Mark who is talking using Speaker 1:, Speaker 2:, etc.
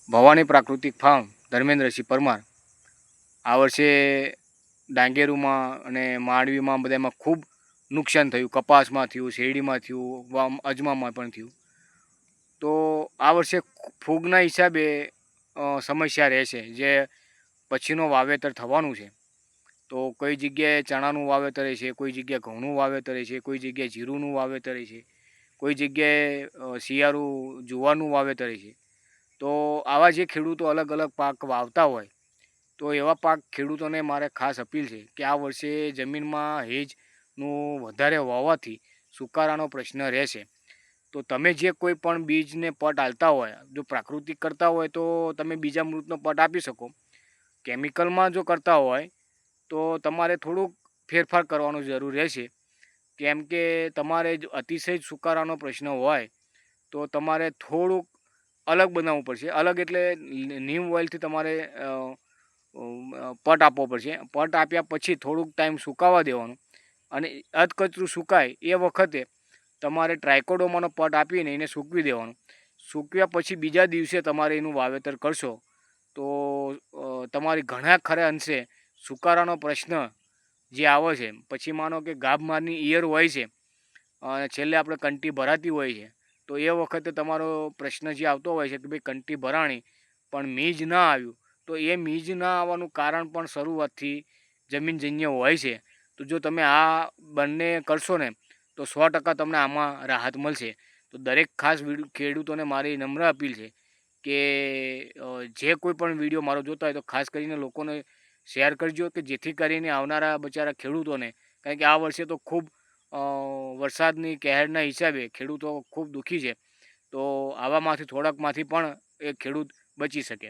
Speaker 1: ભવાની પ્રાકૃતિક ફાર્મ ધર્મેન્દ્રસિંહ પરમાર આ વર્ષે ડાંગેરુમાં અને માંડવીમાં બધામાં ખૂબ નુકસાન થયું. કપાસમાં થયું, શેરડીમાં થયું, અજમામાં પણ થયું. તો આ વર્ષે ફૂગના હિસાબે સમસ્યા રહેશે, જે પછીનો વાવેતર થવાનું છે. તો કઈ જગ્યાએ ચણાનું વાવેતર છે, કોઈ જગ્યાએ ઘઉંનું વાવેતર છે, કોઈ જગ્યાએ જીરુંનું વાવેતર છે, કોઈ જગ્યાએ શિયાળું જુવારનું વાવેતર છે. તો આવા જે ખેડૂતો અલગ અલગ પાક વાવતા હોય, તો એવા પાક ખેડૂતોને મારે ખાસ અપીલ છે કે આ વર્ષે જમીનમાં હેજનું વધારે વાવવાથી સુકારાનો પ્રશ્ન રહેશે. તો તમે જે કોઈ પણ બીજને પટ આલતા હોય, જો પ્રાકૃતિક કરતા હોય તો તમે બીજા મૃતનો પટ આપી શકો. કેમિકલમાં જો કરતા હોય તો તમારે થોડુંક ફેરફાર કરવાનો જરૂર રહેશે. કેમ કે તમારે અતિશય સુકારાનો પ્રશ્ન હોય તો તમારે થોડુંક અલગ બનાવવું પડશે. અલગ એટલે નીમ ઓઇલથી તમારે પટ આપવો પડશે. પટ આપ્યા પછી થોડુંક ટાઈમ સુકાવા દેવાનું, અને અધકચરું સુકાય એ વખતે તમારે ટ્રાયકોડોમાનો પટ આપીને એને સૂકવી દેવાનું. સૂકવ્યા પછી બીજા દિવસે તમારે એનું વાવેતર કરશો તો તમારી ઘણા ખરા અંશે સુકારાનો પ્રશ્ન જે આવે છે, પછી માનો કે ગાભમારની ઈયર હોય છે અને છેલ્લે આપણે કંટી ભરાતી હોય છે, તો એ વખતે તમારો પ્રશ્ન જે આવતો હોય છે કે ભાઈ કંટી ભરાણી પણ મીજ ના આવ્યું, તો એ મીજ ના આવવાનું કારણ પણ શરૂઆતથી જમીનજન્ય હોય છે. તો જો તમે આ બંને કરશો ને તો 100% તમને આમાં રાહત મળશે. તો દરેક ખાસ ખેડૂતોને મારી નમ્ર અપીલ છે કે જે કોઈ પણ વિડીયો મારો જોતા હોય તો ખાસ કરીને લોકોને શેર કરજો, કે જેથી કરીને આવનારા બચારા ખેડૂતોને, કારણ કે આ વર્ષે તો ખૂબ વરસાદની કહેરના હિસાબે ખેડૂતો ખૂબ દુઃખી છે. તો આવામાંથી થોડાકમાંથી પણ એ ખેડૂત બચી શકે.